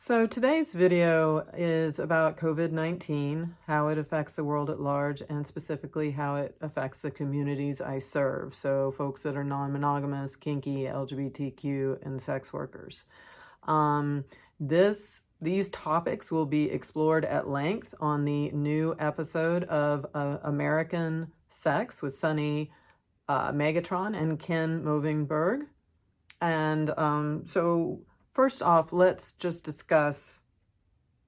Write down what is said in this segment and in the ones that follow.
So today's video is about COVID-19, how it affects the world at large, and specifically how it affects the communities I serve. So folks that are non-monogamous, kinky, LGBTQ, and sex workers. These topics will be explored at length on the new episode of American Sex with Sunny Megatron and Ken Melvoin-Berg. And so first off, let's just discuss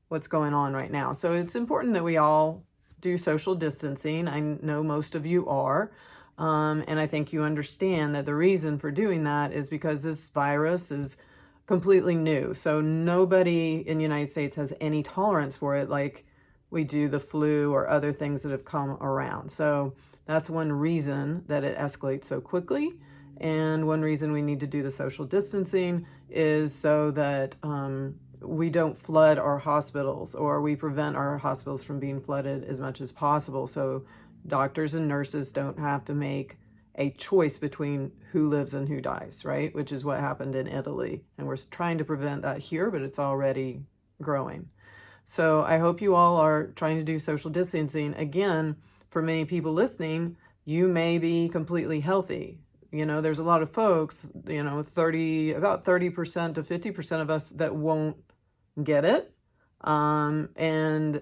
what's going on right now. So it's important that we all do social distancing. I know most of you are. And I think you understand that the reason for doing that is because this virus is completely new. So nobody in the United States has any tolerance for it like we do the flu or other things that have come around. So that's one reason that it escalates so quickly. And one reason we need to do the social distancing is so that we don't flood our hospitals, or we prevent our hospitals from being flooded as much as possible. So doctors and nurses don't have to make a choice between who lives and who dies, right? Which is what happened in Italy. And we're trying to prevent that here, but it's already growing. So I hope you all are trying to do social distancing. Again, for many people listening, you may be completely healthy. You know, there's a lot of folks, about 30% to 50% of us that won't get it. And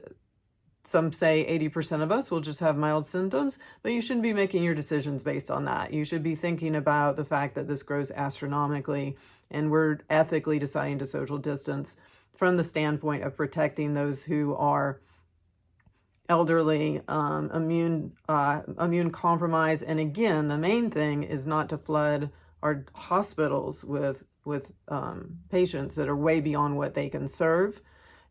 some say 80% of us will just have mild symptoms, but you shouldn't be making your decisions based on that. You should be thinking about the fact that this grows astronomically, and we're ethically deciding to social distance from the standpoint of protecting those who are elderly, immune compromised. And again, the main thing is not to flood our hospitals with patients that are way beyond what they can serve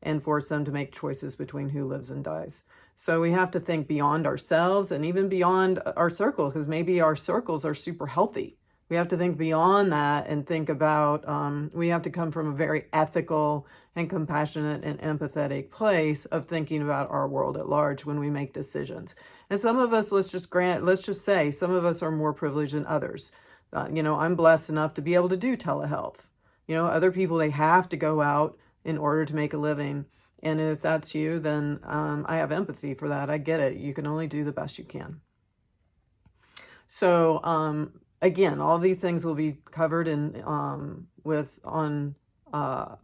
and force them to make choices between who lives and dies. So we have to think beyond ourselves and even beyond our circle, because maybe our circles are super healthy. We have to think beyond that and think about, we have to come from a very ethical and compassionate and empathetic place of thinking about our world at large when we make decisions. And some of us, let's just say, some of us are more privileged than others. I'm blessed enough to be able to do telehealth. Other people, they have to go out in order to make a living. And if that's you, then I have empathy for that. I get it. You can only do the best you can. So, again, all these things will be covered on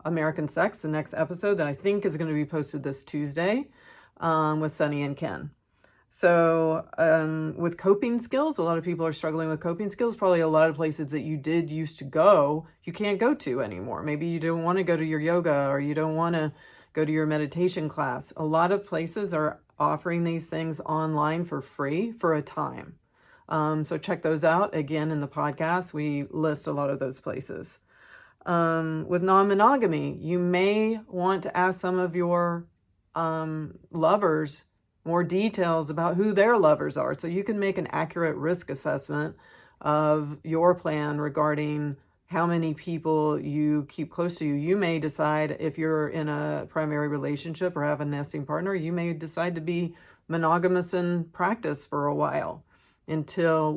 American Sex, the next episode that I think is going to be posted this Tuesday with Sunny and Ken. So with coping skills, a lot of people are struggling with coping skills. Probably a lot of places that you did used to go, you can't go to anymore. Maybe you don't want to go to your yoga, or you don't want to go to your meditation class. A lot of places are offering these things online for free for a time. So check those out. Again, in the podcast, we list a lot of those places. With non-monogamy, you may want to ask some of your lovers more details about who their lovers are, so you can make an accurate risk assessment of your plan regarding how many people you keep close to you. You may decide, if you're in a primary relationship or have a nesting partner, you may decide to be monogamous in practice for a while until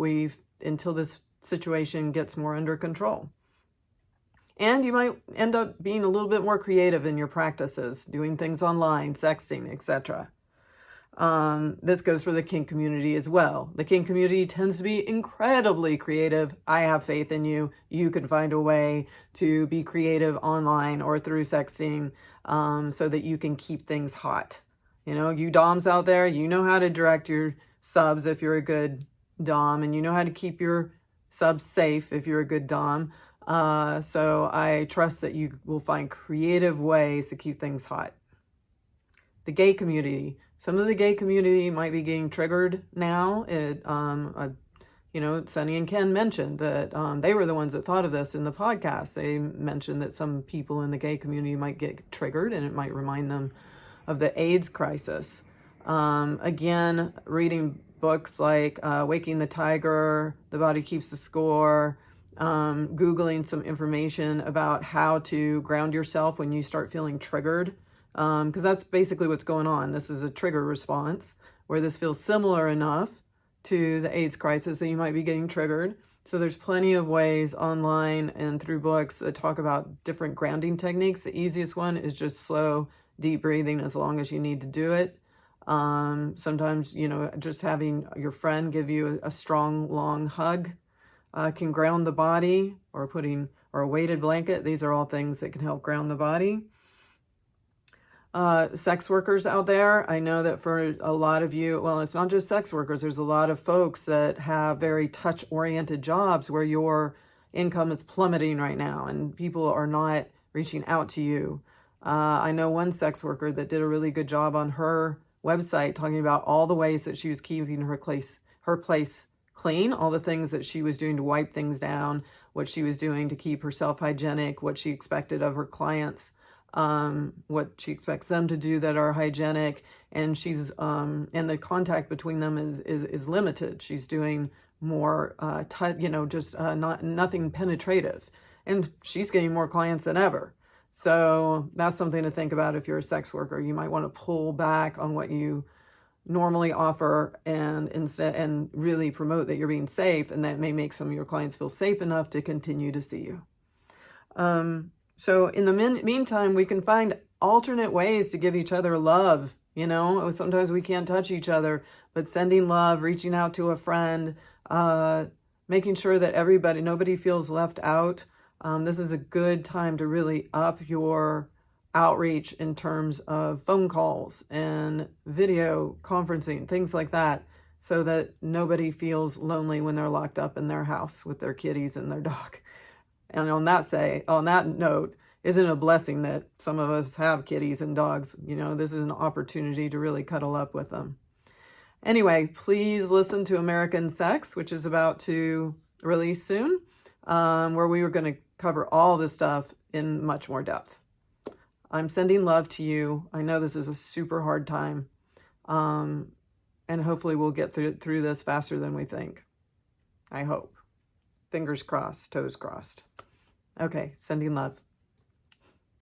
this situation gets more under control. And you might end up being a little bit more creative in your practices, doing things online, sexting, etc. This goes for the kink community as well. The kink community tends to be incredibly creative. I have faith in you. You can find a way to be creative online or through sexting, so that you can keep things hot. You doms out there, you know how to direct your subs if you're a good dom, and you know how to keep your subs safe if you're a good dom. So I trust that you will find creative ways to keep things hot. The gay community. Some of the gay community might be getting triggered now. Sunny and Ken mentioned that they were the ones that thought of this in the podcast. They mentioned that some people in the gay community might get triggered, and it might remind them of the AIDS crisis. Again, reading books like Waking the Tiger, The Body Keeps the Score, Googling some information about how to ground yourself when you start feeling triggered. Because that's basically what's going on. This is a trigger response where this feels similar enough to the AIDS crisis that you might be getting triggered. So there's plenty of ways online and through books that talk about different grounding techniques. The easiest one is just slow, deep breathing as long as you need to do it. Sometimes, just having your friend give you a strong, long hug can ground the body, or a weighted blanket. These are all things that can help ground the body. Sex workers out there, I know that for a lot of you, well, it's not just sex workers, there's a lot of folks that have very touch-oriented jobs where your income is plummeting right now and people are not reaching out to you. I know one sex worker that did a really good job on her website talking about all the ways that she was keeping her place clean, all the things that she was doing to wipe things down, what she was doing to keep herself hygienic, what she expected of her clients, what she expects them to do that are hygienic, and she's and the contact between them is limited. She's doing more nothing penetrative, and she's getting more clients than ever. So that's something to think about. If you're a sex worker, you might want to pull back on what you normally offer and really promote that you're being safe, and that may make some of your clients feel safe enough to continue to see you. So in the meantime, we can find alternate ways to give each other love. Sometimes we can't touch each other, but sending love, reaching out to a friend, making sure that nobody feels left out. This is a good time to really up your outreach in terms of phone calls and video conferencing, things like that, so that nobody feels lonely when they're locked up in their house with their kitties and their dog. And on that note, isn't it a blessing that some of us have kitties and dogs? This is an opportunity to really cuddle up with them. Anyway, please listen to American Sex, which is about to release soon, where we were going to cover all this stuff in much more depth. I'm sending love to you. I know this is a super hard time, and hopefully we'll get through this faster than we think. I hope. Fingers crossed, toes crossed. Okay, sending love.